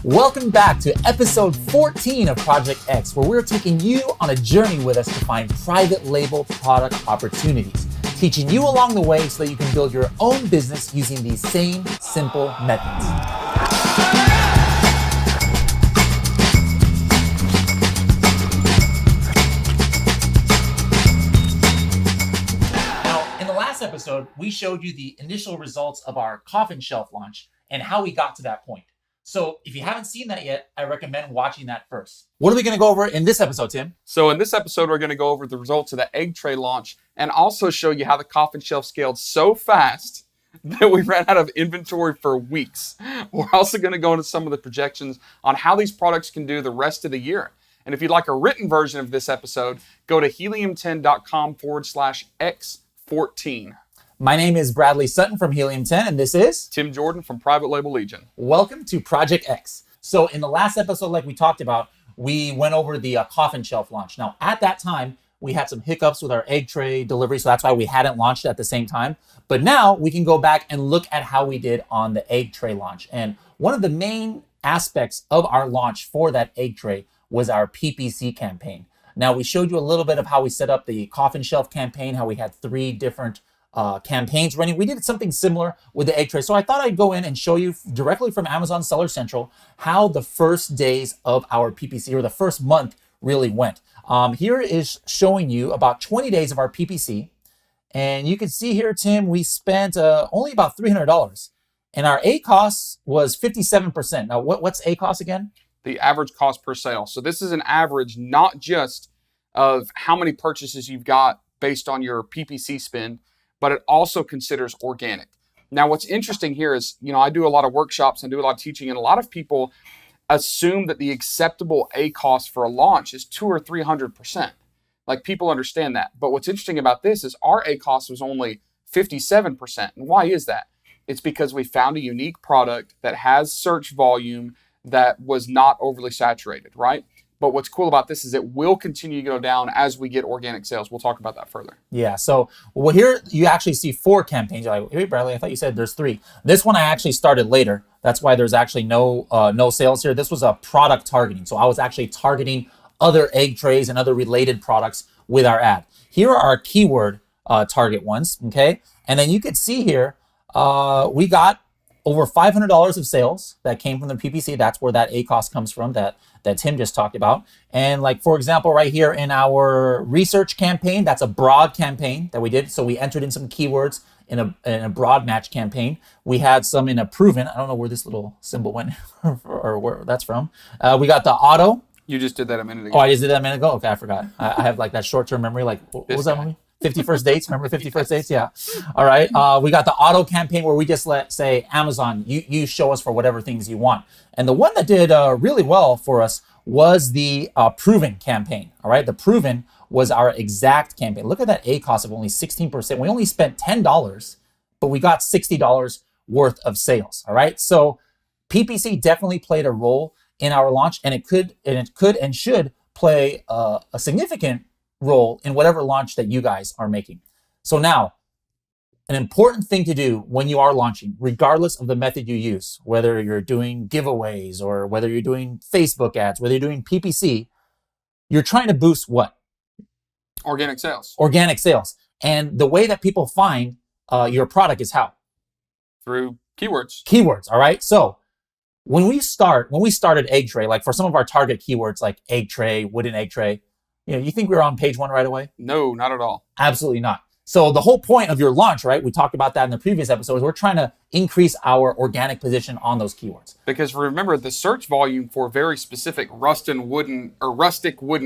Welcome back to episode 14 of Project X, where we're taking you on a journey with us to find private label product opportunities, teaching you along the way so that you can build your own business using these same simple methods. Now, in the last episode, we showed you the initial results of our coffin shelf launch and how we got to that point. So if you haven't seen that yet, I recommend watching that first. What are we going to go over in this episode, Tim? So in this episode, we're going to go over the results of the egg tray launch and also show you how the coffin shelf scaled so fast that we ran out of inventory for weeks. We're also going to go into some of the projections on how these products can do the rest of the year. And if you'd like a written version of this episode, go to helium10.com/X14. My name is Bradley Sutton from Helium 10, and this is Tim Jordan from Private Label Legion. Welcome to Project X. So in the last episode, like we talked about, we went over the coffin shelf launch. Now, at that time, we had some hiccups with our egg tray delivery, so that's why we hadn't launched at the same time. But now we can go back and look at how we did on the egg tray launch. And one of the main aspects of our launch for that egg tray was our PPC campaign. Now, we showed you a little bit of how we set up the coffin shelf campaign, how we had 3 different campaigns running. We did something similar with the egg tray. So I thought I'd go in and show you directly from Amazon Seller Central how the first days of our PPC or the first month really went. Here is showing you about 20 days of our PPC. And you can see here, Tim, we spent only about $300. And our ACoS was 57%. Now, what's ACoS again? The average cost per sale. So this is an average not just of how many purchases you've got based on your PPC spend, but it also considers organic. Now, what's interesting here is, I do a lot of workshops and do a lot of teaching, and a lot of people assume that the acceptable ACoS for a launch is 200 or 300%. Like, people understand that. But what's interesting about this is our ACoS was only 57%. And why is that? It's because we found a unique product that has search volume that was not overly saturated, right? But what's cool about this is it will continue to go down as we get organic sales. We'll talk about that further. Yeah, so here you actually see 4 campaigns. You're like, hey, Bradley, I thought you said there's 3. This one I actually started later. That's why there's actually no sales here. This was a product targeting. So I was actually targeting other egg trays and other related products with our ad. Here are our keyword target ones, okay? And then you could see here, we got over $500 of sales that came from the PPC. That's where that ACoS comes from that Tim just talked about. And like, for example, right here in our research campaign, that's a broad campaign that we did. So we entered in some keywords in a broad match campaign. We had some in a proven. I don't know where this little symbol went or where that's from. We got the auto. You just did that a minute ago. Oh, I just did that a minute ago? Okay, I forgot. I have like that short-term memory. Like, what was that movie? 51st Dates, remember 51st Dates? Yeah. All right. We got the auto campaign where we just say, Amazon, you show us for whatever things you want. And the one that did really well for us was the proven campaign. All right. The proven was our exact campaign. Look at that ACoS of only 16%. We only spent $10, but we got $60 worth of sales. All right. So PPC definitely played a role in our launch, and it could and should play a significant role in whatever launch that you guys are making. So now, an important thing to do when you are launching, regardless of the method you use, whether you're doing giveaways or whether you're doing Facebook ads, whether you're doing PPC, you're trying to boost what? Organic sales. Organic sales. And the way that people find your product is how? Through keywords. Keywords, all right? So when we started egg tray, like for some of our target keywords like egg tray, wooden egg tray, you think we were on page 1 right away? No, not at all. Absolutely not. So the whole point of your launch, right? We talked about that in the previous episode, is we're trying to increase our organic position on those keywords. Because remember, the search volume for very specific rustic wooden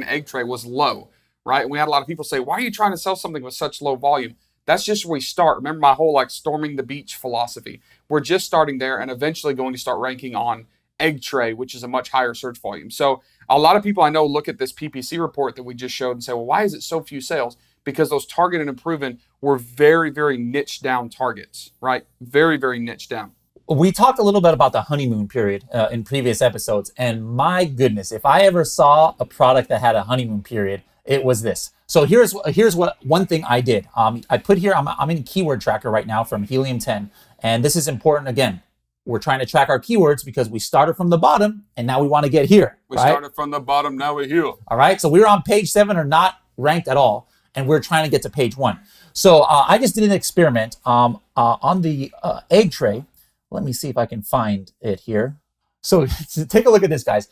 egg tray was low, right? And we had a lot of people say, why are you trying to sell something with such low volume? That's just where we start. Remember my whole storming the beach philosophy. We're just starting there and eventually going to start ranking on egg tray, which is a much higher search volume. So a lot of people I know look at this PPC report that we just showed and say, well, why is it so few sales? Because those targeted and proven were very, very niche down targets, right? Very, very niche down. We talked a little bit about the honeymoon period in previous episodes. And my goodness, if I ever saw a product that had a honeymoon period, it was this. So here's what one thing I did. I put here, I'm in Keyword Tracker right now from Helium 10. And this is important again. we're trying to track our keywords because we started from the bottom and now we want to get here. We right? started from the bottom, now we're here. All right. So we were on page 7 or not ranked at all. And we're trying to get to page 1. So I just did an experiment on the egg tray. Let me see if I can find it here. So take a look at this, guys.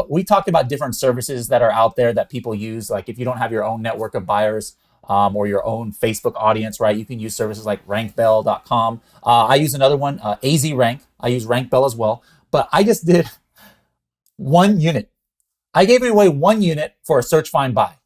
We talked about different services that are out there that people use. Like if you don't have your own network of buyers or your own Facebook audience, right? You can use services like rankbell.com. I use another one, AZ Rank. I use RankBell as well. But I just did 1 unit. I gave away 1 unit for a search, find, buy.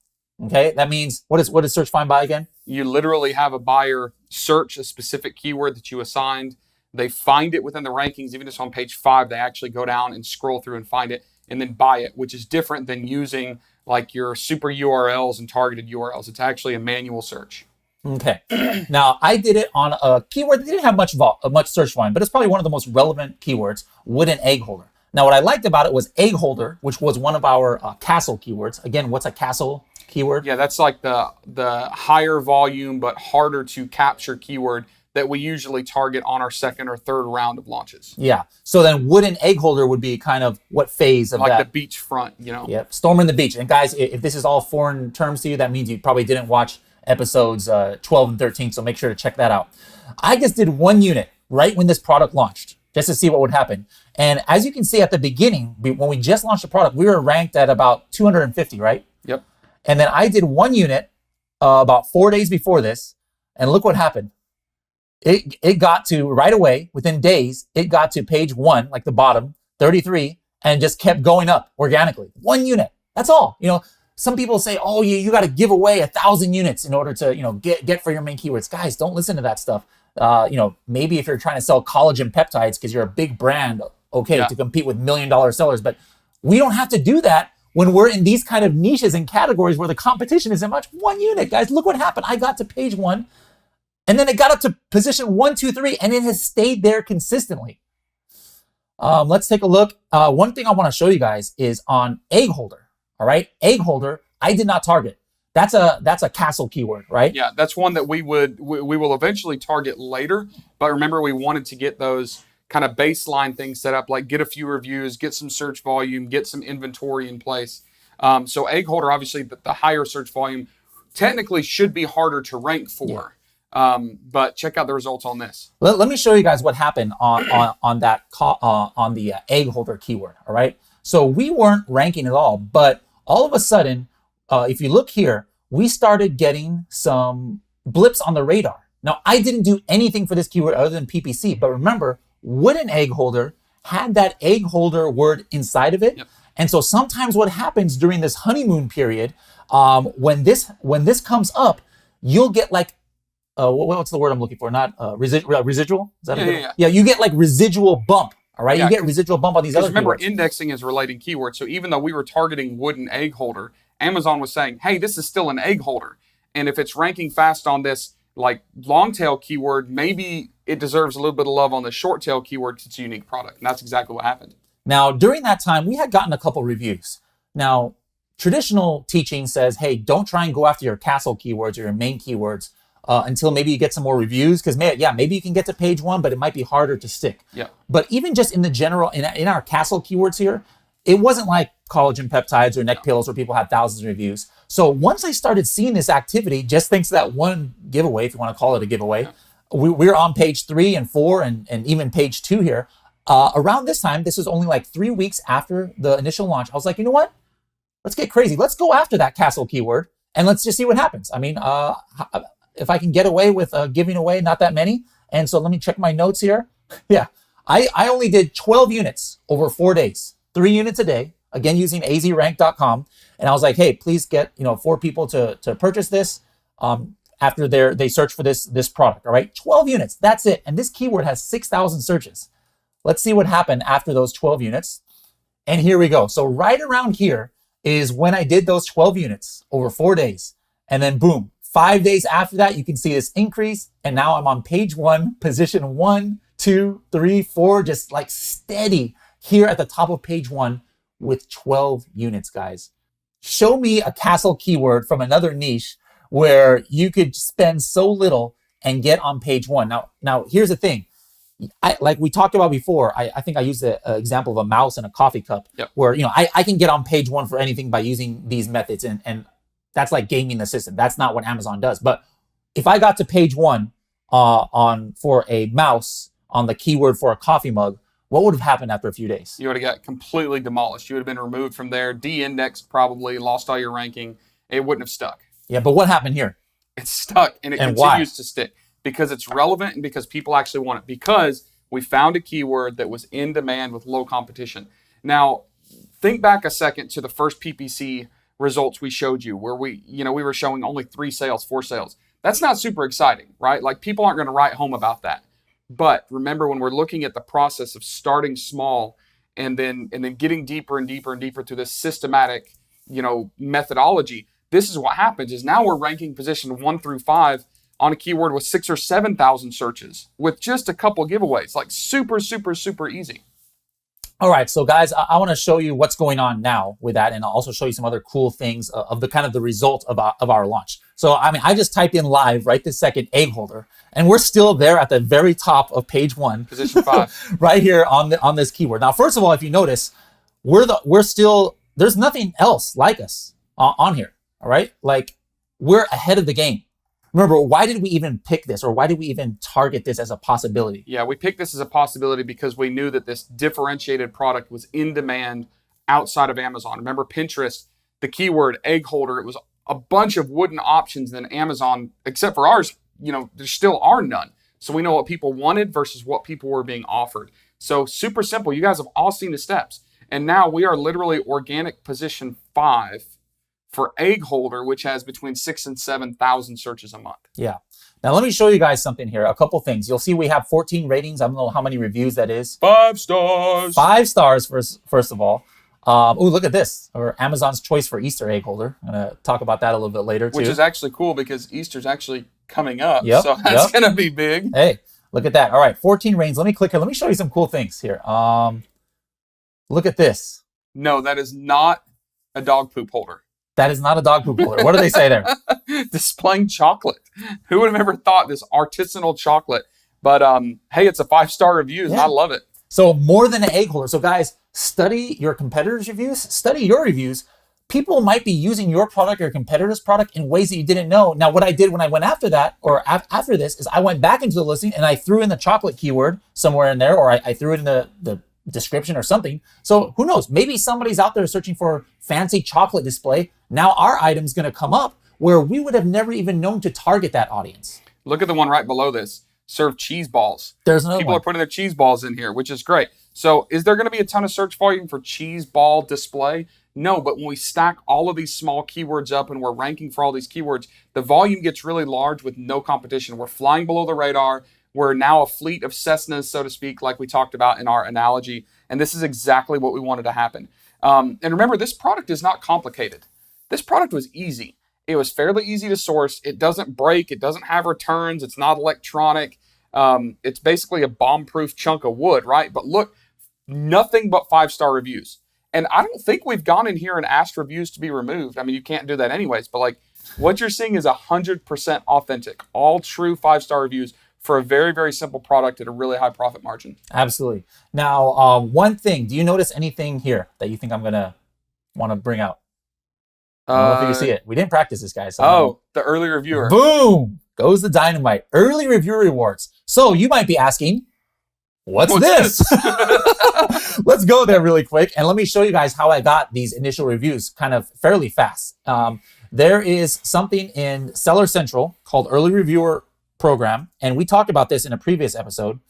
Okay, that means what is search, find, buy again? You literally have a buyer search a specific keyword that you assigned. They find it within the rankings. Even if it's on page 5, they actually go down and scroll through and find it and then buy it, which is different than using like your super URLs and targeted URLs. It's actually a manual search. Okay. Now I did it on a keyword that didn't have much search volume, but it's probably one of the most relevant keywords: wooden egg holder. Now, what I liked about it was egg holder, which was one of our castle keywords. Again, what's a castle keyword? Yeah, that's like the higher volume but harder to capture keyword that we usually target on our second or third round of launches. Yeah. So then wooden egg holder would be kind of what phase of like that? The beachfront, you know. Yep. Storming the beach. And guys, if this is all foreign terms to you, that means you probably didn't watch episodes 12 and 13. So make sure to check that out. I just did 1 unit right when this product launched, just to see what would happen. And as you can see at the beginning, when we just launched the product, we were ranked at about 250, right? Yep. And then I did 1 unit about 4 days before this. And look what happened. It got to, right away, within days, it got to page 1, like the bottom, 33, and just kept going up organically. 1 unit. That's all. You know, some people say, oh, you got to give away 1,000 units in order to, you know, get for your main keywords. Guys, don't listen to that stuff. You know, maybe if you're trying to sell collagen peptides because you're a big brand, okay, to compete with $1 million sellers. But we don't have to do that when we're in these kind of niches and categories where the competition isn't much. 1 unit, guys. Look what happened. I got to page 1. And then it got up to position 1, 2, 3, and it has stayed there consistently. Let's take a look. One thing I want to show you guys is on egg holder. All right, egg holder. I did not target. That's a castle keyword, right? Yeah, that's one that we will eventually target later. But remember, we wanted to get those kind of baseline things set up, like get a few reviews, get some search volume, get some inventory in place. So egg holder, obviously, the higher search volume technically should be harder to rank for. Yeah. But check out the results on this. Let me show you guys what happened on the egg holder keyword. All right. So we weren't ranking at all, but all of a sudden, if you look here, we started getting some blips on the radar. Now, I didn't do anything for this keyword other than PPC, but remember, wooden egg holder had that egg holder word inside of it. Yep. And so sometimes what happens during this honeymoon period, when this comes up, you'll get like, what's the word I'm looking for? Not residual? Is that yeah, you get like residual bump. All right, you get residual bump on these other remember, keywords. Indexing is relating keywords. So even though we were targeting wooden egg holder, Amazon was saying, hey, this is still an egg holder. And if it's ranking fast on this like long tail keyword, maybe it deserves a little bit of love on the short tail keyword because it's a unique product. And that's exactly what happened. Now, during that time, we had gotten a couple reviews. Now, traditional teaching says, hey, don't try and go after your castle keywords or your main keywords until maybe you get some more reviews, because maybe you can get to page 1, but it might be harder to stick. Yeah. But even just in the general, in our castle keywords here, it wasn't like collagen peptides or neck pills where people had thousands of reviews. So once I started seeing this activity, just thanks to that one giveaway, if you want to call it a giveaway, we're on page 3 and 4 and even page 2 here. Around this time, this was only like 3 weeks after the initial launch. I was like, you know what? Let's get crazy. Let's go after that castle keyword and let's just see what happens. I mean, if I can get away with giving away not that many. And so let me check my notes here. Yeah, I only did 12 units over 4 days, 3 units a day, again, using azrank.com. And I was like, hey, please get 4 people to purchase this after they search for this product. All right, 12 units, that's it. And this keyword has 6,000 searches. Let's see what happened after those 12 units. And here we go. So right around here is when I did those 12 units over 4 days. And then boom, 5 days after that, you can see this increase. And now I'm on page 1, position 1, 2, 3, 4, just like steady here at the top of page 1 with 12 units, guys. Show me a castle keyword from another niche where you could spend so little and get on page 1. Now here's the thing. like we talked about before, I think I used the example of a mouse and a coffee cup, Yep. where I can get on page one for anything by using these methods, and that's like gaming the system. That's not what Amazon does. But if I got to page one on for a mouse on the keyword for a coffee mug, what would have happened after a few days? You would have got completely demolished. You would have been removed from there, de-indexed probably, lost all your ranking. It wouldn't have stuck. Yeah, but what happened here? It's stuck, and it And continues why? to stick because it's relevant and because people actually want it, because we found a keyword that was in demand with low competition. Now, think back a second to the first PPC results we showed you, where we were showing only 3 sales, 4 sales. That's not super exciting, right? Like, people aren't going to write home about that. But remember, when we're looking at the process of starting small and then getting deeper and deeper and deeper through this systematic, methodology, this is what happens. Is now we're ranking position 1 through 5 on a keyword with 6,000 or 7,000 searches with just a couple giveaways. Like, super, super, super easy. All right, so guys, I want to show you what's going on now with that, and I'll also show you some other cool things of the kind of the result of our launch. So, I mean, I just typed in live right this second, egg holder, and we're still there at the very top of page 1, Position 5, right here on this keyword. Now, first of all, if you notice, we're still, there's nothing else like us on here. All right, like, we're ahead of the game. Remember, why did we even pick this, or why did we even target this as a possibility? Yeah, we picked this as a possibility because we knew that this differentiated product was in demand outside of Amazon. Remember, Pinterest, the keyword egg holder, it was a bunch of wooden options. Then Amazon, except for ours, there still are none. So we know what people wanted versus what people were being offered. So super simple. You guys have all seen the steps. And now we are literally organic position 5 for egg holder, which has between 6,000 and 7,000 searches a month. Yeah. Now, let me show you guys something here. A couple things. You'll see we have 14 ratings. I don't know how many reviews that is. 5 stars. 5 stars, first of all. Oh, look at this. Or Amazon's choice for Easter egg holder. I'm going to talk about that a little bit later, too. Which is actually cool because Easter's actually coming up. Yep, So that's going to be big. Hey, look at that. All right, 14 ratings. Let me click here. Let me show you some cool things here. Look at this. No, that is not a dog poop holder. That is not a dog poop holder. What do they say there? Displaying chocolate. Who would have ever thought this artisanal chocolate? But hey, it's a 5-star review, and I love it. So more than an egg holder. So guys, study your competitors' reviews. Study your reviews. People might be using your product or your competitor's product in ways that you didn't know. Now, what I did when I went after that, or after this, is I went back into the listing and I threw in the chocolate keyword somewhere in there, or I threw it in the description or something. So who knows? Maybe somebody's out there searching for fancy chocolate display. Now our item's going to come up where we would have never even known to target that audience. Look at the one right below this. Serve cheese balls. There's another People one. are putting their cheese balls in here, which is great. So is there going to be a ton of search volume for cheese ball display? No, but when we stack all of these small keywords up and we're ranking for all these keywords, the volume gets really large with no competition. We're flying below the radar. We're now a fleet of Cessnas, so to speak, like we talked about in our analogy. And this is exactly what we wanted to happen. And remember, this product is not complicated. This product was easy. It was fairly easy to source. It doesn't break. It doesn't have returns. It's not electronic. It's basically a bomb-proof chunk of wood, right? But look, nothing but 5-star reviews. And I don't think we've gone in here and asked reviews to be removed. I mean, you can't do that anyways. But like, what you're seeing is 100% authentic. All true 5-star reviews for a very, very simple product at a really high profit margin. Absolutely. Now, one thing, do you notice anything here that you think I'm going to want to bring out? I don't know if you can see it. We didn't practice this, guys. So the early reviewer. Boom! Goes the dynamite. Early review rewards. So you might be asking, what's this? Let's go there really quick. And let me show you guys how I got these initial reviews kind of fairly fast. There is something in Seller Central called Early Reviewer Program. And we talked about this in a previous episode.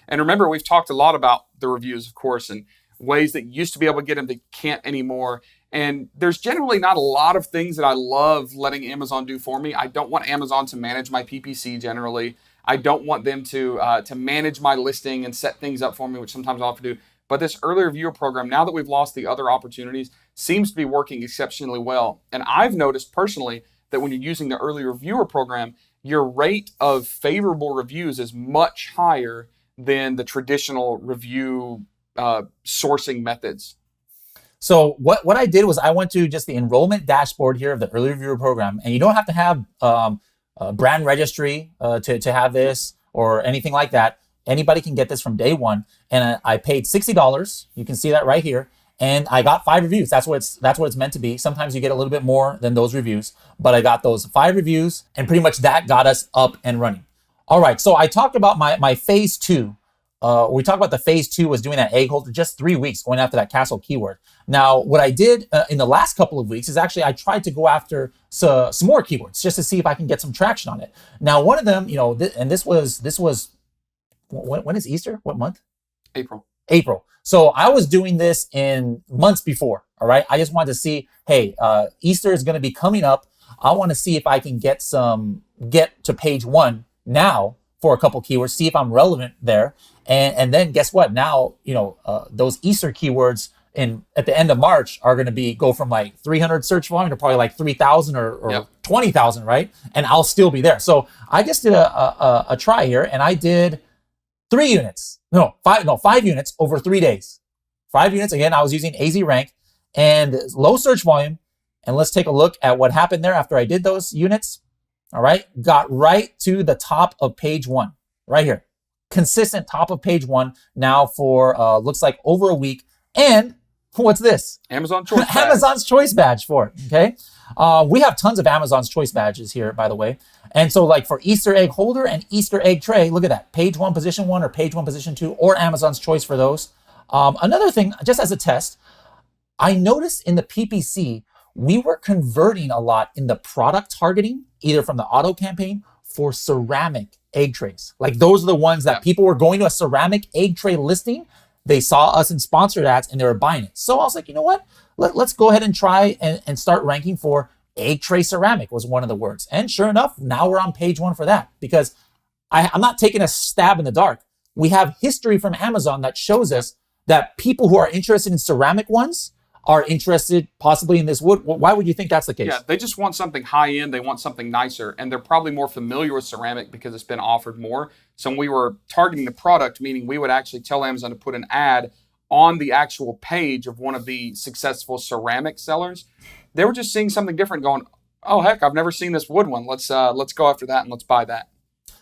And remember, we've talked a lot about the reviews, of course, and ways that you used to be able to get them that can't anymore. And there's generally not a lot of things that I love letting Amazon do for me. I don't want Amazon to manage my PPC generally. I don't want them to manage my listing and set things up for me, which sometimes I'll have to do. But this early reviewer program, now that we've lost the other opportunities, seems to be working exceptionally well. And I've noticed personally that when you're using the early reviewer program, your rate of favorable reviews is much higher than the traditional review sourcing methods. So what I did was I went to just the enrollment dashboard here of the early reviewer program, and you don't have to have a brand registry to have this or anything like that. Anybody can get this from day one. And I paid $60. You can see that right here. And I got 5 reviews. That's what it's meant to be. Sometimes you get a little bit more than those reviews, but I got those 5 reviews, and pretty much that got us up and running. All right, so I talked about my phase 2. We talked about the phase 2 was doing that egg holder, just 3 weeks going after that castle keyword. Now, what I did in the last couple of weeks is actually I tried to go after some more keywords just to see if I can get some traction on it. Now, one of them, and this was when is Easter? What month? April. So I was doing this in months before. All right. I just wanted to see, hey, Easter is going to be coming up. I want to see if I can get to page 1 now for a couple keywords, see if I'm relevant there. And then guess what? Now, those Easter keywords at the end of March are going to go from like 300 search volume to probably like 3,000 or 20,000, right? And I'll still be there. So I just did a try here, and I did 5 units over 3 days. 5 units. Again, I was using AZ Rank and low search volume. And let's take a look at what happened there after I did those units. All right. Got right to the top of page 1 right here. Consistent top of page 1 now for looks like over a week. And what's this? Amazon Choice Badge. Amazon's Choice Badge for it. Okay. We have tons of Amazon's Choice Badges here, by the way. And so like for Easter egg holder and Easter egg tray, look at that. Page 1, position 1, or page 1, position 2, or Amazon's Choice for those. Another thing, just as a test, I noticed in the PPC, we were converting a lot in the product targeting, either from the auto campaign for ceramic egg trays. Like those are the ones that people were going to a ceramic egg tray listing. They saw us in sponsored ads and they were buying it. So I was like, you know what? Let's go ahead and try and start ranking for egg tray ceramic was one of the words. And sure enough, now we're on page 1 for that, because I'm not taking a stab in the dark. We have history from Amazon that shows us that people who are interested in ceramic ones are interested possibly in this wood. Why would you think that's the case? Yeah, they just want something high end. They want something nicer, and they're probably more familiar with ceramic because it's been offered more. So when we were targeting the product, meaning we would actually tell Amazon to put an ad on the actual page of one of the successful ceramic sellers, they were just seeing something different, going, oh heck, I've never seen this wood one. Let's go after that and let's buy that.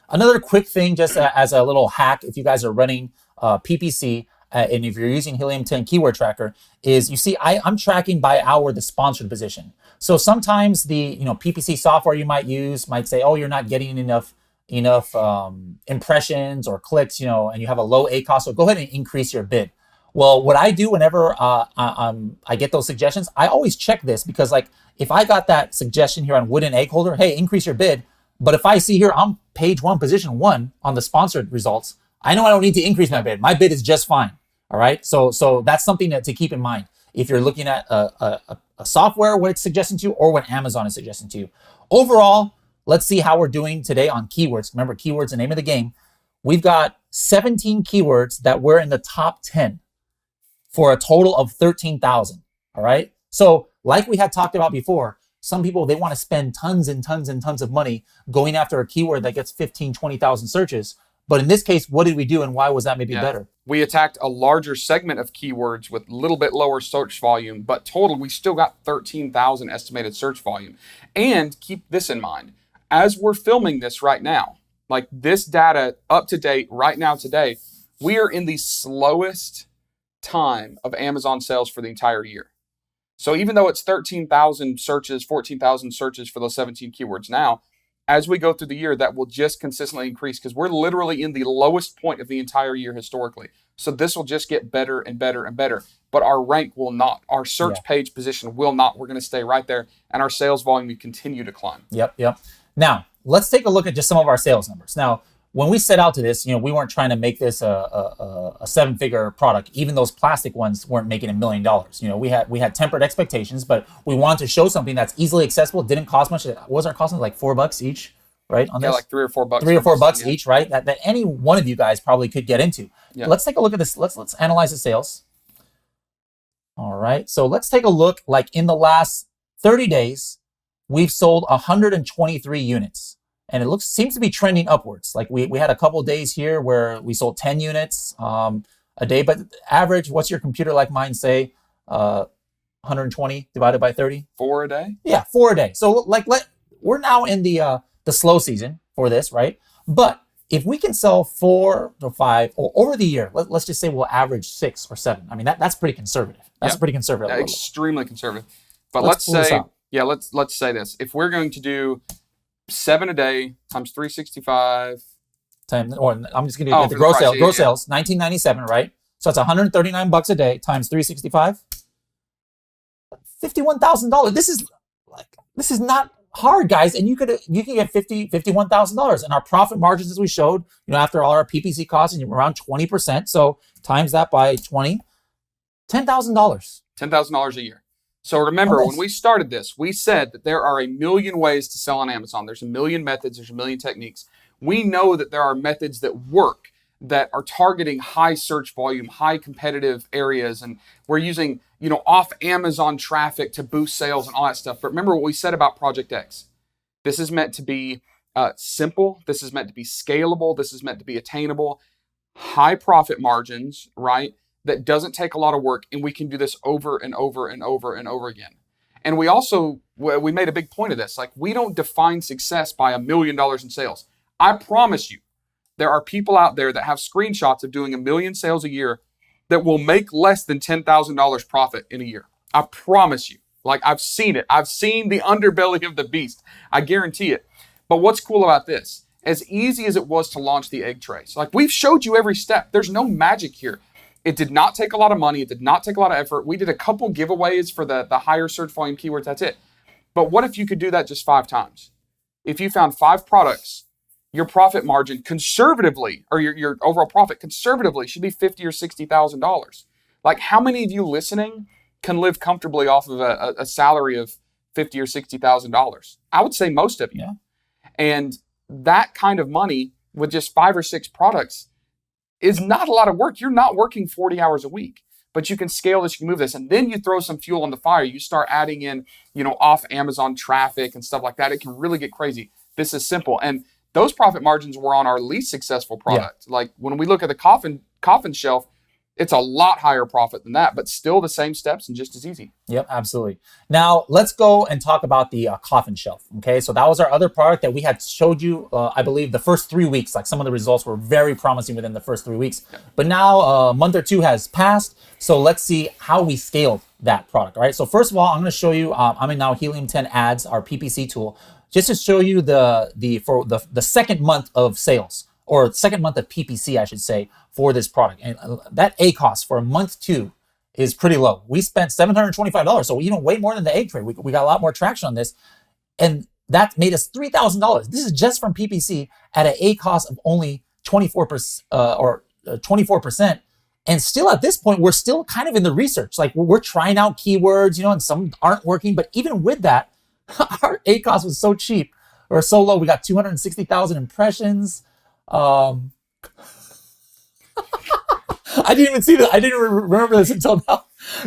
Another quick thing, just as a little hack, if you guys are running PPC, and if you're using Helium 10 Keyword Tracker, is you see I'm tracking by hour the sponsored position. So sometimes the PPC software you might use might say, oh, you're not getting enough impressions or clicks, and you have a low ACoS, so go ahead and increase your bid. Well, what I do whenever I get those suggestions, I always check this, because like if I got that suggestion here on wooden egg holder, hey, increase your bid. But if I see here I'm page 1, position 1 on the sponsored results, I know I don't need to increase my bid. My bid is just fine. All right. So that's something to keep in mind if you're looking at a software, what it's suggesting to you, or what Amazon is suggesting to you. Overall, let's see how we're doing today on keywords. Remember, keywords, the name of the game. We've got 17 keywords that were in the top 10 for a total of 13,000. All right. So like we had talked about before, some people, they want to spend tons and tons and tons of money going after a keyword that gets 15, 20,000 searches. But in this case, what did we do, and why was that maybe better? We attacked a larger segment of keywords with a little bit lower search volume, but total, we still got 13,000 estimated search volume. And keep this in mind, as we're filming this right now, like this data up to date right now today, we are in the slowest time of Amazon sales for the entire year. So even though it's 13,000 searches, 14,000 searches for those 17 keywords now, as we go through the year, that will just consistently increase, because we're literally in the lowest point of the entire year historically. So this will just get better and better and better. But our rank will not. Our search page position will not. We're going to stay right there. And our sales volume will continue to climb. Yep. Now, let's take a look at just some of our sales numbers. Now, when we set out to this, we weren't trying to make this a 7-figure product. Even those plastic ones weren't making $1 million. We had tempered expectations, but we wanted to show something that's easily accessible. Didn't cost much. It wasn't costing like $4 each, right? On this, like $3 or $4. $3 or $4 each, right? That any one of you guys probably could get into. Yeah. Let's take a look at this. Let's analyze the sales. All right. So let's take a look. Like in the last 30 days, we've sold 123 units. And it seems to be trending upwards. Like we had a couple of days here where we sold 10 units a day, but average, what's your computer like mine say? 120 divided by 30? 4 a day? Yeah, 4 a day. So we're now in the slow season for this, right? But if we can sell 4 or 5 or over the year, let's just say we'll average 6 or 7. I mean, that's pretty conservative. That's a pretty conservative. Extremely conservative. But Let's pull this out. let's say this. If we're going to do 7 a day times 365. Or I'm just going to do the gross sales. Gross sales, 1997, right? So it's $139 a day times 365. $51,000. This is not hard, guys, and you can get $51,000, and our profit margins, as we showed, after all our PPC costs, and around 20%. So times that by 20, $10,000. $10,000 a year. So remember, when we started this, we said that there are a million ways to sell on Amazon. There's a million methods. There's a million techniques. We know that there are methods that work, that are targeting high search volume, high competitive areas, and we're using off Amazon traffic to boost sales and all that stuff. But remember what we said about Project X. This is meant to be simple. This is meant to be scalable. This is meant to be attainable. High profit margins, right? That doesn't take a lot of work, and we can do this over and over and over and over again. And we also, we made a big point of this. Like, we don't define success by $1 million in sales. I promise you, there are people out there that have screenshots of doing 1 million sales a year that will make less than $10,000 profit in a year. I promise you. Like, I've seen it. I've seen the underbelly of the beast. I guarantee it. But what's cool about this, as easy as it was to launch the egg trays, like, we've showed you every step. There's no magic here. It did not take a lot of money. It did not take a lot of effort. We did a couple giveaways for the higher search volume keywords. That's it. But what if you could do that just 5 times? If you found 5 products, your profit margin conservatively, or your overall profit conservatively, should be $50,000 or $60,000. Like, how many of you listening can live comfortably off of a salary of $50,000 or $60,000? I would say most of you. Yeah. And that kind of money with just 5 or 6 products is not a lot of work. You're not working 40 hours a week, but you can scale this, you can move this, and then you throw some fuel on the fire. You start adding in, off Amazon traffic and stuff like that. It can really get crazy. This is simple. And those profit margins were on our least successful product. Yeah. Like, when we look at the coffin shelf, it's a lot higher profit than that, but still the same steps and just as easy. Yep, absolutely. Now let's go and talk about the coffin shelf. Okay, so that was our other product that we had showed you, I believe, the first 3 weeks. Like, some of the results were very promising within the first 3 weeks. Yep. But now a month or 2 has passed. So let's see how we scaled that product. All right. So first of all, I'm going to show you. I'm in now Helium 10 Ads, our PPC tool, just to show you the second month of sales, or second month of PPC, I should say, for this product. And that ACoS for month 2 is pretty low. We spent $725, so way more than the egg tray. We got a lot more traction on this, and that made us $3,000. This is just from PPC at an ACoS of only 24% or 24%. And still at this point, we're still kind of in the research. Like, we're trying out keywords, and some aren't working. But even with that, our ACoS was so cheap or so low. We got 260,000 impressions. I didn't even see that. I didn't remember this until now.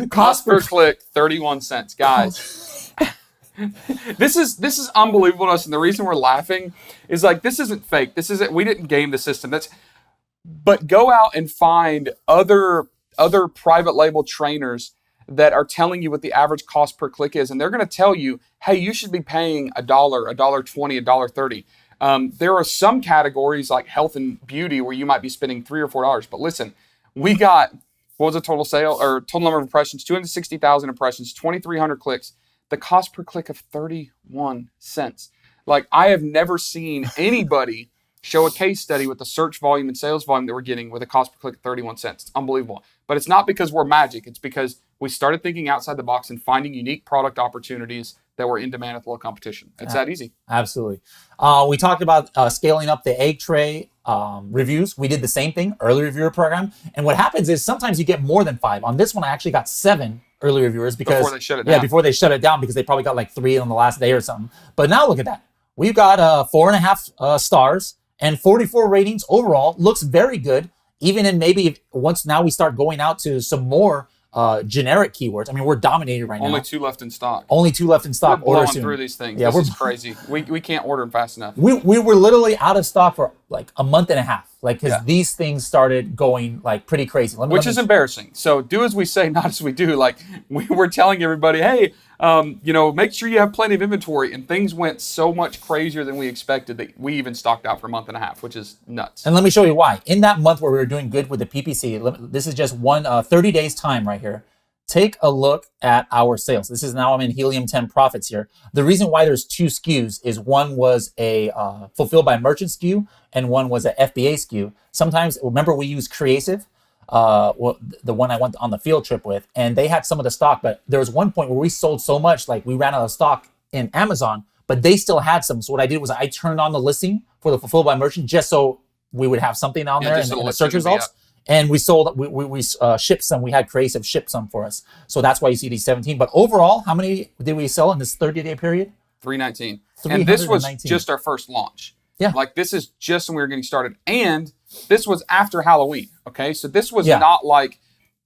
Cost per click, 31 cents, guys. This is unbelievable to us, and the reason we're laughing is, like, this isn't fake. We didn't game the system. But go out and find other private label trainers that are telling you what the average cost per click is, and they're going to tell you, hey, you should be paying $1, $1.20, $1.30. There are some categories like health and beauty where you might be spending $3 or $4. But listen, we got, what was the total sale or total number of impressions? 260,000 impressions, 2,300 clicks. The cost per click of 31 cents. Like, I have never seen anybody show a case study with the search volume and sales volume that we're getting with a cost per click of 31 cents. It's unbelievable. But it's not because we're magic. It's because we started thinking outside the box and finding unique product opportunities that were in demand with low competition. It's that easy. Absolutely. We talked about scaling up the egg tray reviews. We did the same thing, early reviewer program. And what happens is sometimes you get more than 5. On this one, I actually got 7 early reviewers because before they shut it down. Yeah, before they shut it down, because they probably got like 3 on the last day or something. But now look at that. We've got 4.5 stars and 44 ratings overall. Looks very good. Even in maybe once now we start going out to some more generic keywords. I mean, we're dominated right now. Only 2 left in stock. Only 2 left in stock. We're blowing through these things. Yeah, this is crazy. We can't order them fast enough. We were literally out of stock for like a month and a half, like because these things started going like pretty crazy. Which is embarrassing. So do as we say, not as we do. Like we're telling everybody, hey, make sure you have plenty of inventory. And things went so much crazier than we expected that we even stocked out for a month and a half, which is nuts. And let me show you why. In that month where we were doing good with the PPC, this is just one 30 days time right here. Take a look at our sales. This is now I'm in Helium 10 profits here. The reason why there's 2 SKUs is one was a fulfilled by merchant SKU and one was a FBA SKU. Sometimes, remember we use Creative, the one I went on the field trip with, and they had some of the stock, but there was one point where we sold so much, like we ran out of stock in Amazon, but they still had some. So what I did was I turned on the listing for the fulfilled by merchant just so we would have something on there in the search results. And we sold, we shipped some. We had Creative ship some for us. So that's why you see these 17. But overall, how many did we sell in this 30-day period? 319. And this was just our first launch. Yeah. Like this is just when we were getting started. And this was after Halloween. Okay. So this was not like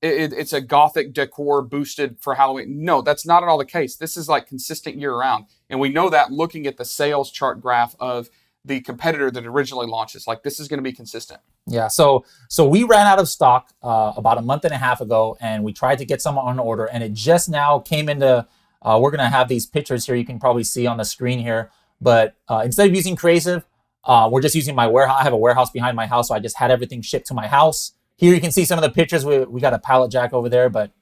it's a Gothic decor boosted for Halloween. No, that's not at all the case. This is like consistent year round. And we know that looking at the sales chart graph of the competitor that originally launched this. Like this is going to be consistent. Yeah, so we ran out of stock about a month and a half ago, and we tried to get some on order, and it just now came into. We're gonna have these pictures here. You can probably see on the screen here, but instead of using Creative, we're just using my warehouse. I have a warehouse behind my house, so I just had everything shipped to my house. Here you can see some of the pictures. We got a pallet jack over there, but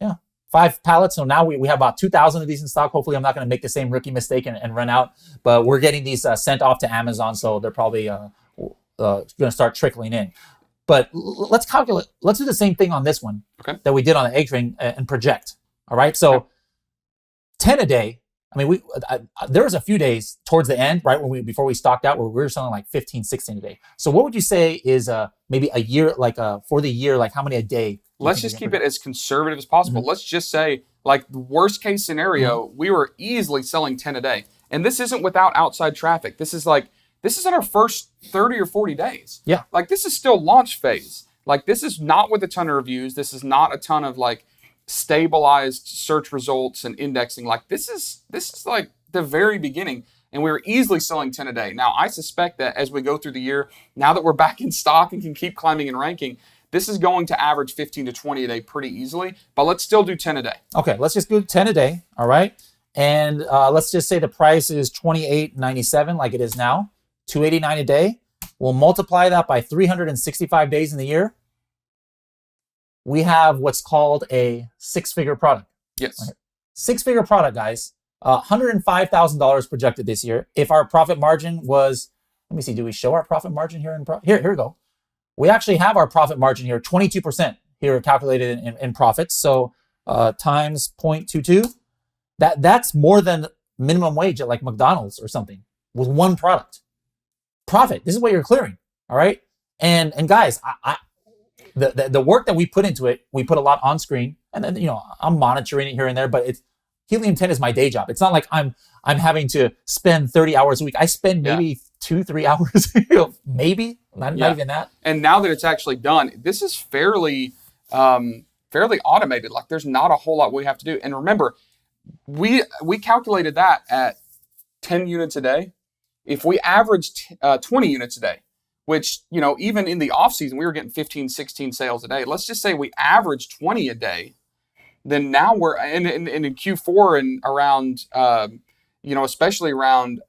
yeah, 5 pallets. So now we have about 2,000 of these in stock. Hopefully, I'm not gonna make the same rookie mistake and run out. But we're getting these sent off to Amazon, so they're probably going to start trickling in. But let's calculate. Let's do the same thing on this one that we did on the egg train and project. All right. So 10 a day. I mean, there was a few days towards the end, right, before we stocked out, where we were selling like 15, 16 a day. So what would you say is maybe a year, like for the year, like how many a day? Let's just keep it as conservative as possible. Mm-hmm. Let's just say, like the worst case scenario, we were easily selling 10 a day. And this isn't without outside traffic. This is in our first 30 or 40 days. Yeah. Like this is still launch phase. Like this is not with a ton of reviews. This is not a ton of like stabilized search results and indexing. Like this is like the very beginning. And we were easily selling 10 a day. Now I suspect that as we go through the year, now that we're back in stock and can keep climbing and ranking, this is going to average 15 to 20 a day pretty easily. But let's still do 10 a day. Okay, let's just do 10 a day. All right. And let's just say the price is $28.97 like it is now. $289 a day. We'll multiply that by 365 days in the year. We have what's called a 6-figure product. Yes. Right. 6-figure product, guys. $105,000 projected this year. If our profit margin was, let me see, do we show our profit margin here? Here we go. We actually have our profit margin here, 22% here calculated in profits. So times 0.22, that's more than minimum wage at like McDonald's or something with one product. Profit. This is what you're clearing. All right. And guys, the work that we put into it, we put a lot on screen, and then I'm monitoring it here and there. But it's Helium 10 is my day job. It's not like I'm having to spend 30 hours a week. I spend maybe 2-3 hours, maybe not even that. And now that it's actually done, this is fairly automated. Like there's not a whole lot we have to do. And remember, we calculated that at 10 units a day. If we averaged 20 units a day, which, even in the off season, we were getting 15, 16 sales a day. Let's just say we averaged 20 a day. Then now we're in Q4 and around, especially around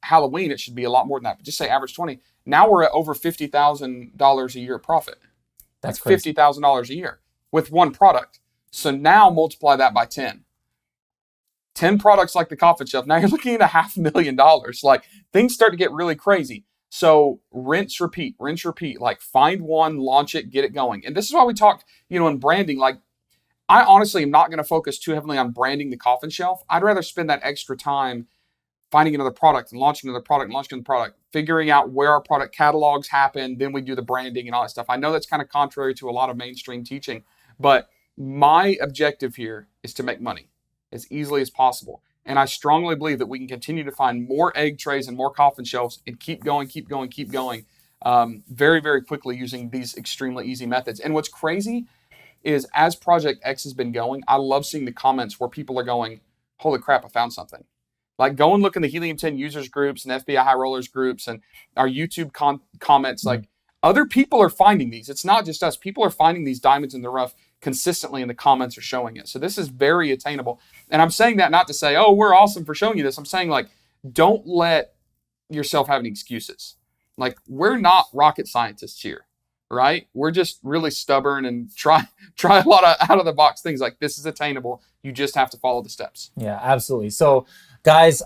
Halloween, it should be a lot more than that. But just say average 20. Now we're at over $50,000 a year profit. That's crazy. $50,000 a year with one product. So now multiply that by 10. 10 products like the coffin shelf. Now you're looking at $500,000. Like things start to get really crazy. So rinse, repeat. Like find one, launch it, get it going. And this is why we talked, in branding. Like I honestly am not going to focus too heavily on branding the coffin shelf. I'd rather spend that extra time finding another product and launching another product, figuring out where our product catalogs happen. Then we do the branding and all that stuff. I know that's kind of contrary to a lot of mainstream teaching, but my objective here is to make money as easily as possible. And I strongly believe that we can continue to find more egg trays and more coffin shelves and keep going very, very quickly using these extremely easy methods. And what's crazy is as Project X has been going, I love seeing the comments where people are going, holy crap, I found something. Like go and look in the Helium 10 users groups and FBI high rollers groups and our YouTube comments. Like other people are finding these. It's not just us. People are finding these diamonds in the rough consistently, and the comments are showing it. So this is very attainable. And I'm saying that not to say, oh, we're awesome for showing you this. I'm saying like, don't let yourself have any excuses. Like we're not rocket scientists here, right? We're just really stubborn and try a lot of out of the box things. Like this is attainable. You just have to follow the steps. Yeah, absolutely. So guys,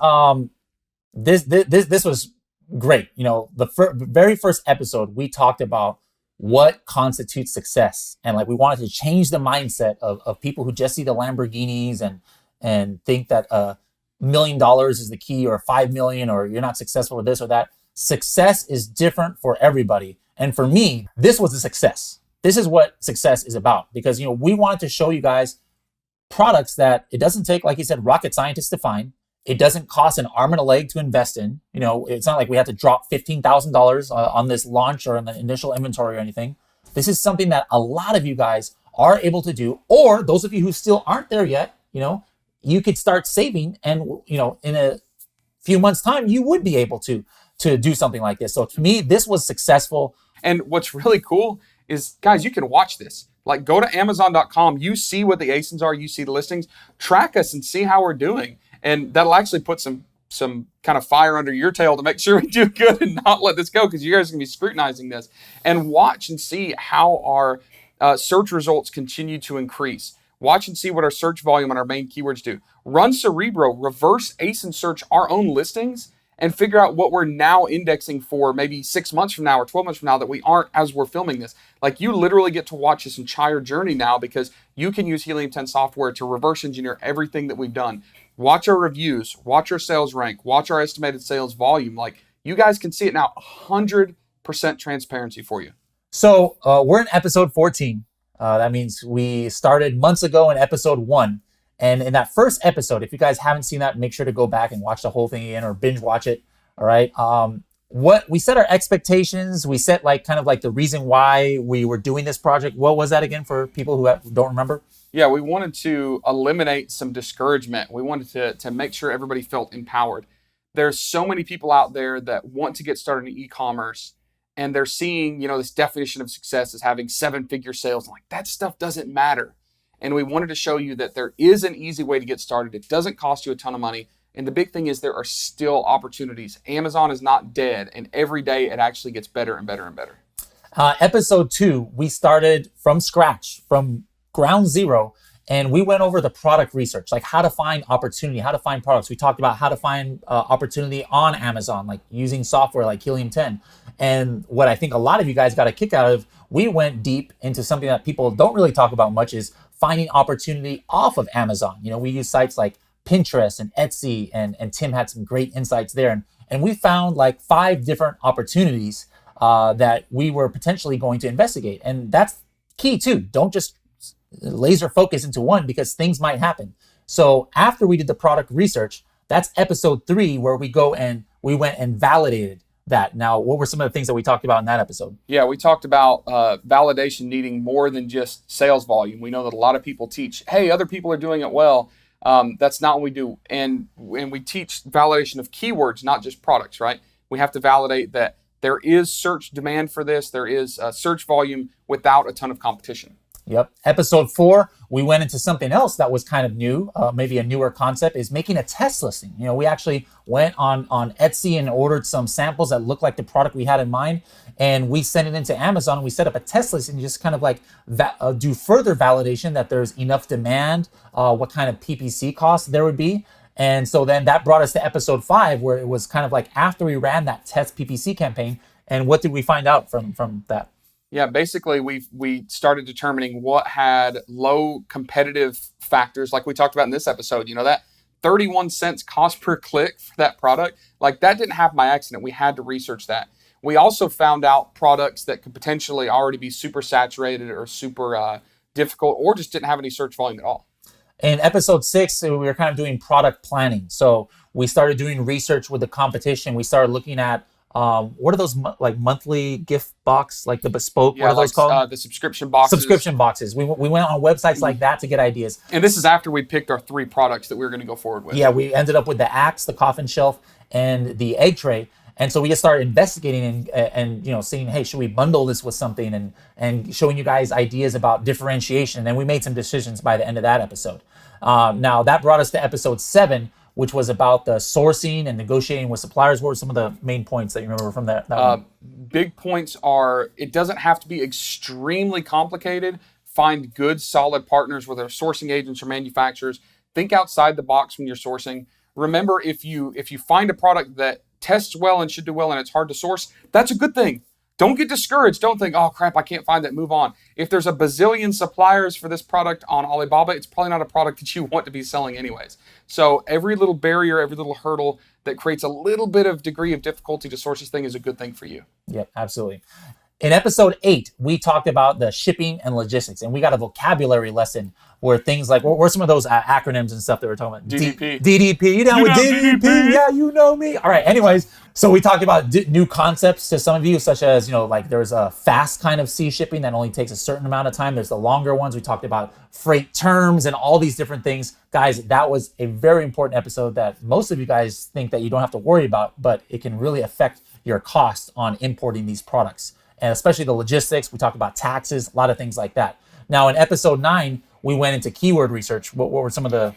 this was great. You know, the very first episode, we talked about what constitutes success. And like, we wanted to change the mindset of people who just see the Lamborghinis and think that $1 million is the key, or 5 million, or you're not successful with this or that. Success is different for everybody. And for me, this was a success. This is what success is about, because, you know, we wanted to show you guys products that it doesn't take, like you said, rocket scientists to find. It doesn't cost an arm and a leg to invest in. You know, it's not like we have to drop $15,000 on this launch or on the initial inventory or anything. This is something that a lot of you guys are able to do, or those of you who still aren't there yet, you know, you could start saving, and, you know, in a few months' time, you would be able to do something like this. So to me, this was successful. And what's really cool is, guys, you can watch this. Like go to Amazon.com, you see what the ASINs are, you see the listings, track us and see how we're doing. And that'll actually put some kind of fire under your tail to make sure we do good and not let this go, because you guys are going to be scrutinizing this. And watch and see how our search results continue to increase. Watch and see what our search volume and our main keywords do. Run Cerebro, reverse ASIN search our own listings, and figure out what we're now indexing for maybe 6 months from now or 12 months from now that we aren't as we're filming this. Like you literally get to watch this entire journey now, because you can use Helium 10 software to reverse engineer everything that we've done. Watch our reviews, watch our sales rank, watch our estimated sales volume. Like you guys can see it now, 100% transparency for you. So we're in episode 14. That means we started months ago in episode 1. And in that first episode, if you guys haven't seen that, make sure to go back and watch the whole thing again, or binge watch it. All right. What we set our expectations, we set like kind of like the reason why we were doing this project. What was that again for people who don't remember? Yeah, we wanted to eliminate some discouragement. We wanted to make sure everybody felt empowered. There's so many people out there that want to get started in e-commerce, and they're seeing, you know, this definition of success as having 7-figure sales. Like that stuff doesn't matter. And we wanted to show you that there is an easy way to get started. It doesn't cost you a ton of money. And the big thing is there are still opportunities. Amazon is not dead. And every day it actually gets better and better and better. Episode 2, we started from scratch, from ground zero. And we went over the product research, like how to find opportunity, how to find products. We talked about how to find opportunity on Amazon, like using software like Helium 10. And what I think a lot of you guys got a kick out of, we went deep into something that people don't really talk about much, is finding opportunity off of Amazon. You know, we use sites like Pinterest and Etsy, and Tim had some great insights there. And we found like 5 different opportunities that we were potentially going to investigate. And that's key too. Don't just laser focus into one, because things might happen. So after we did the product research, that's episode 3, where we went and validated that. Now, what were some of the things that we talked about in that episode? Yeah, we talked about validation needing more than just sales volume. We know that a lot of people teach, hey, other people are doing it well. That's not what we do. And we teach validation of keywords, not just products, right? We have to validate that there is search demand for this. There is search volume without a ton of competition. Yep. Episode 4, we went into something else that was kind of new, maybe a newer concept, is making a test listing. You know, we actually went on Etsy and ordered some samples that looked like the product we had in mind, and we sent it into Amazon. We set up a test list and just kind of like do further validation that there's enough demand, what kind of PPC costs there would be. And so then that brought us to episode 5, where it was kind of like after we ran that test PPC campaign. And what did we find out from that? Yeah, basically we started determining what had low competitive factors, like we talked about in this episode. You know, that 31 cents cost per click for that product, like that didn't happen by accident. We had to research that. We also found out products that could potentially already be super saturated or super difficult, or just didn't have any search volume at all. In episode 6, we were kind of doing product planning. So we started doing research with the competition. We started looking at what are those like monthly gift box, like the bespoke? Yeah, what are those called? The subscription boxes. Subscription boxes. We went on websites like that to get ideas. And this is after we picked our 3 products that we were going to go forward with. Yeah, we ended up with the axe, the coffin shelf, and the egg tray. And so we just started investigating and seeing, hey, should we bundle this with something, and showing you guys ideas about differentiation. And then we made some decisions by the end of that episode. Now that brought us to episode 7, which was about the sourcing and negotiating with suppliers. What were some of the main points that you remember from that one? Big points are, it doesn't have to be extremely complicated. Find good, solid partners, whether sourcing agents or manufacturers. Think outside the box when you're sourcing. Remember, if you find a product that tests well and should do well and it's hard to source, that's a good thing. Don't get discouraged. Don't think, oh crap, I can't find that, move on. If there's a bazillion suppliers for this product on Alibaba, it's probably not a product that you want to be selling anyways. So every little barrier, every little hurdle that creates a little bit of degree of difficulty to source this thing is a good thing for you. Yep, absolutely. In episode 8, we talked about the shipping and logistics, and we got a vocabulary lesson where things like, what were some of those acronyms and stuff that we're talking about? DDP. DDP. You know, with DDP. Yeah, you know me. All right. Anyways, so we talked about new concepts to some of you, such as, like there's a fast kind of sea shipping that only takes a certain amount of time. There's the longer ones. We talked about freight terms and all these different things. Guys, that was a very important episode that most of you guys think that you don't have to worry about, but it can really affect your cost on importing these products. And especially the logistics. We talked about taxes, a lot of things like that. Now, in episode 9, we went into keyword research. What were some of the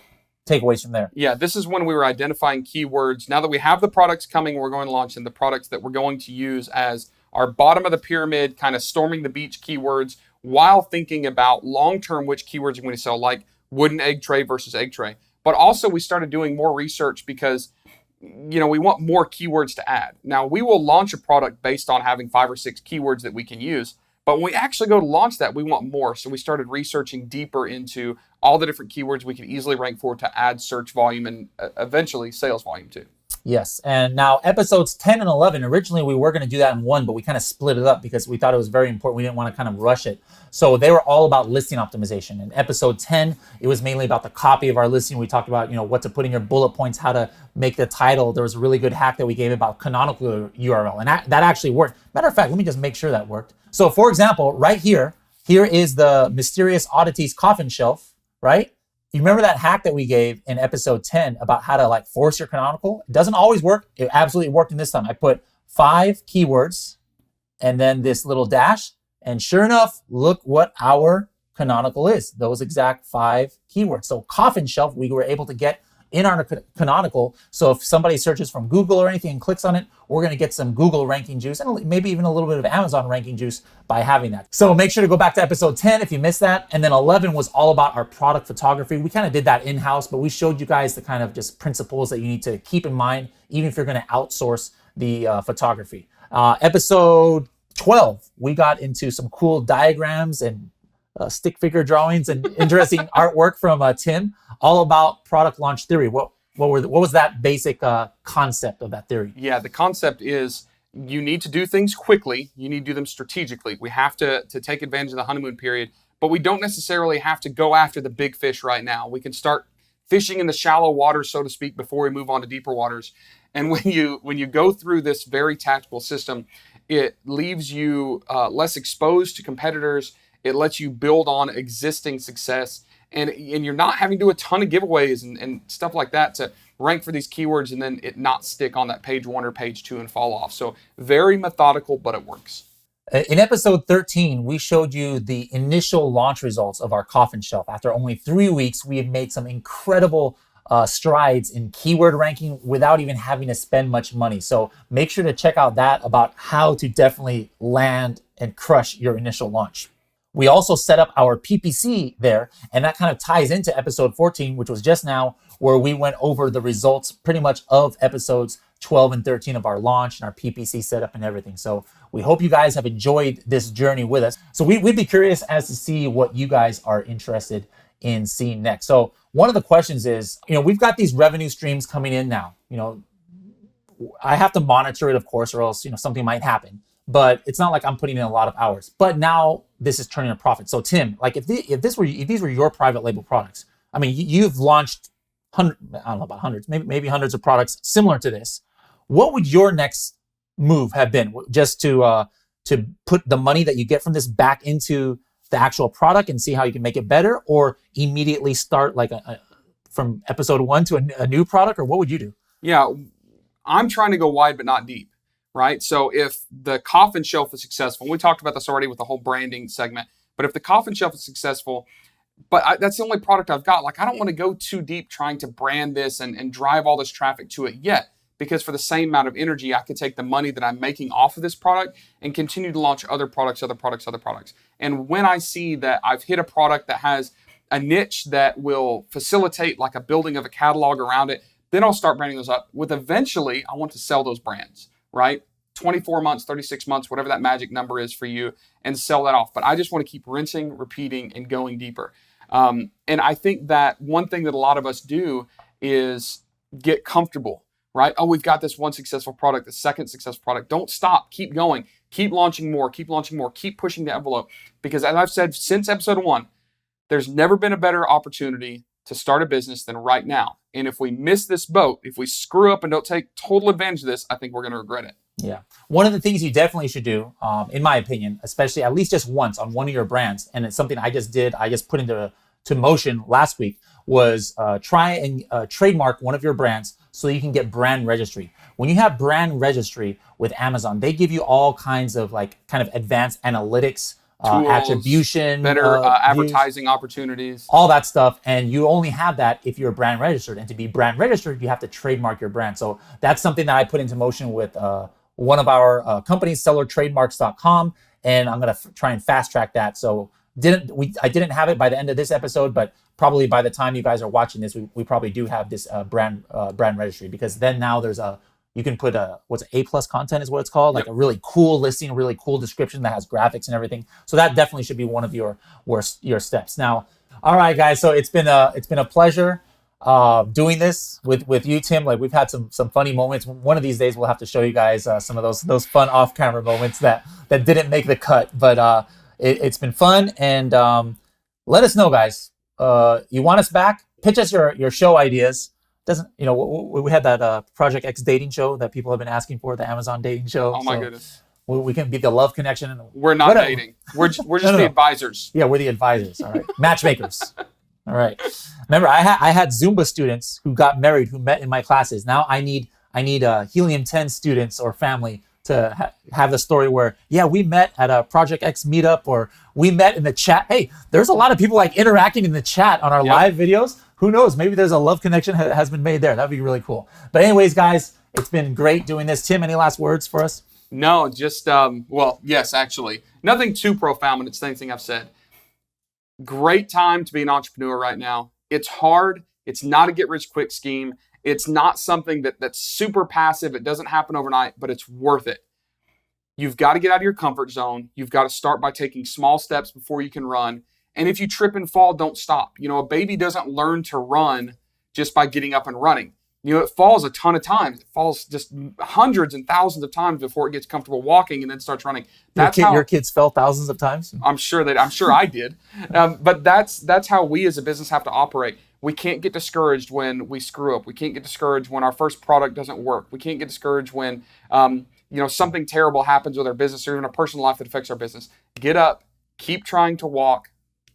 takeaways from there? Yeah, this is when we were identifying keywords. Now that we have the products coming, we're going to launch in the products that we're going to use as our bottom of the pyramid, kind of storming the beach keywords, while thinking about long-term which keywords are going to sell, like wooden egg tray versus egg tray. But also we started doing more research because we want more keywords to add. Now, we will launch a product based on having 5 or 6 keywords that we can use, but when we actually go to launch that, we want more. So we started researching deeper into all the different keywords we can easily rank for to add search volume and eventually sales volume too. Yes. And now episodes 10 and 11, originally we were going to do that in one, but we kind of split it up because we thought it was very important. We didn't want to kind of rush it. So they were all about listing optimization. In episode 10, it was mainly about the copy of our listing. We talked about, what to put in your bullet points, how to make the title. There was a really good hack that we gave about canonical URL, and that actually worked. Matter of fact, let me just make sure that worked. So for example, right here is the Mysterious Oddities coffin shelf, right? You remember that hack that we gave in episode 10 about how to force your canonical? It doesn't always work. It absolutely worked in this time. I put 5 keywords and then this little dash. And sure enough, look what our canonical is. Those exact 5 keywords. So coffin shelf, we were able to get in our canonical. So if somebody searches from Google or anything and clicks on it, we're going to get some Google ranking juice and maybe even a little bit of Amazon ranking juice by having that. So make sure to go back to episode 10 if you missed that. And then 11 was all about our product photography. We kind of did that in-house, but we showed you guys the kind of just principles that you need to keep in mind, even if you're going to outsource the photography. Episode 12, we got into some cool diagrams and stick figure drawings and interesting artwork from Tim, all about product launch theory. What was that basic concept of that theory? Yeah, the concept is you need to do things quickly. You need to do them strategically. We have to take advantage of the honeymoon period, but we don't necessarily have to go after the big fish right now. We can start fishing in the shallow waters, so to speak, before we move on to deeper waters. And when you go through this very tactical system, it leaves you less exposed to competitors. It lets you build on existing success, and you're not having to do a ton of giveaways and stuff like that to rank for these keywords and then it not stick on that page 1 or page 2 and fall off. So very methodical, but it works. In episode 13, we showed you the initial launch results of our coffin shelf. After only 3 weeks, we had made some incredible strides in keyword ranking without even having to spend much money. So make sure to check out that about how to definitely land and crush your initial launch. We also set up our PPC there, and that kind of ties into episode 14, which was just now, where we went over the results pretty much of episodes 12 and 13 of our launch and our PPC setup and everything. So we hope you guys have enjoyed this journey with us. So we'd be curious as to see what you guys are interested in seeing next. So one of the questions is, we've got these revenue streams coming in now. I have to monitor it, of course, or else, something might happen. But it's not like I'm putting in a lot of hours. But now this is turning a profit. So Tim, if these were your private label products, I mean, you've launched I don't know about hundreds, maybe hundreds of products similar to this. What would your next move have been? Just to put the money that you get from this back into the actual product and see how you can make it better, or immediately start like from episode 1 to a new product, or what would you do? Yeah, I'm trying to go wide but not deep, right? So if the coffin shelf is successful, we talked about this already with the whole branding segment, but if the coffin shelf is successful, but that's the only product I've got, like I don't want to go too deep trying to brand this and drive all this traffic to it yet, because for the same amount of energy, I could take the money that I'm making off of this product and continue to launch other products. And when I see that I've hit a product that has a niche that will facilitate like a building of a catalog around it, then I'll start branding those up with eventually I want to sell those brands, right? 24 months, 36 months, whatever that magic number is for you, and sell that off. But I just want to keep rinsing, repeating, and going deeper. And I think that one thing that a lot of us do is get comfortable, right? Oh, we've got this one successful product, the second successful product. Don't stop. Keep going. Keep launching more. Keep pushing the envelope. Because as I've said since episode 1, there's never been a better opportunity to start a business than right now. And if we miss this boat, if we screw up and don't take total advantage of this, I think we're going to regret it. Yeah. One of the things you definitely should do, in my opinion, especially at least just once on one of your brands, and it's something I just put into motion last week, was try and trademark one of your brands so you can get brand registry. When you have brand registry with Amazon, they give you all kinds of like kind of advanced analytics, Tools, attribution, better advertising opportunities, all that stuff. And you only have that if you're brand registered. And to be brand registered, you have to trademark your brand. So that's something that I put into motion with one of our companies, sellertrademarks.com. And I'm going to try and fast track that. So I didn't have it by the end of this episode, but probably by the time you guys are watching this, we probably do have this brand registry, because then now there's you can put A+ content is what it's called, like a really cool listing, a really cool description that has graphics and everything. So that definitely should be one of your steps. Now, all right, guys. So it's been a pleasure doing this with you, Tim. Like we've had some funny moments. One of these days we'll have to show you guys some of those fun off-camera moments that didn't make the cut, but it's been fun. And let us know, guys. You want us back? Pitch us your show ideas. We had that Project X dating show that people have been asking for, the Amazon dating show. Oh my goodness. We can be the love connection. We're not dating. We're just the advisors. Yeah, we're the advisors. All right. Matchmakers. All right. Remember, I had Zumba students who got married who met in my classes. Now I need Helium 10 students or family to have the story where, yeah, we met at a Project X meetup, or we met in the chat. Hey, there's a lot of people like interacting in the chat on our live videos. Who knows? Maybe there's a love connection has been made there. That'd be really cool. But anyways, guys, it's been great doing this. Tim, any last words for us? No, just, yes, actually. Nothing too profound, but it's the same thing I've said. Great time to be an entrepreneur right now. It's hard. It's not a get-rich-quick scheme. It's not something that's super passive. It doesn't happen overnight, but it's worth it. You've got to get out of your comfort zone. You've got to start by taking small steps before you can run. And if you trip and fall, don't stop. A baby doesn't learn to run just by getting up and running. It falls a ton of times. It falls just hundreds and thousands of times before it gets comfortable walking and then starts running. Your kids fell thousands of times? I'm sure I did. But that's how we as a business have to operate. We can't get discouraged when we screw up. We can't get discouraged when our first product doesn't work. We can't get discouraged when something terrible happens with our business, or even a personal life that affects our business. Get up, keep trying to walk,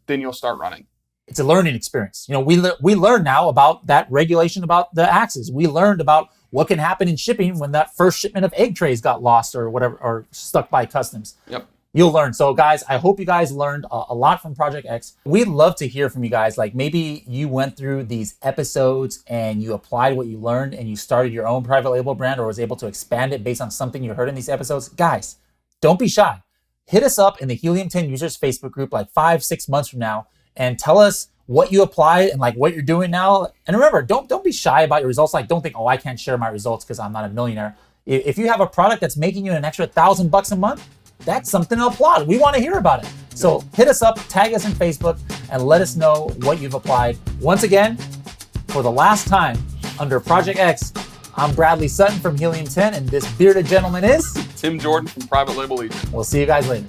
then you'll start running. It's a learning experience. We learn now about that regulation about the axes. We learned about what can happen in shipping when that first shipment of egg trays got lost or whatever, or stuck by customs. Yep. You'll learn. So guys, I hope you guys learned a lot from Project X. We'd love to hear from you guys. Like maybe you went through these episodes and you applied what you learned and you started your own private label brand, or was able to expand it based on something you heard in these episodes. Guys, don't be shy. Hit us up in the Helium 10 users Facebook group like 5-6 months from now and tell us what you applied and like what you're doing now. And remember, don't be shy about your results. Like don't think, I can't share my results because I'm not a millionaire. If you have a product that's making you an extra $1,000 a month, that's something to applaud. We want to hear about it. So hit us up, tag us in Facebook, and let us know what you've applied. Once again, for the last time under Project X, I'm Bradley Sutton from Helium 10, and this bearded gentleman is Tim Jordan from Private Label Legion. We'll see you guys later.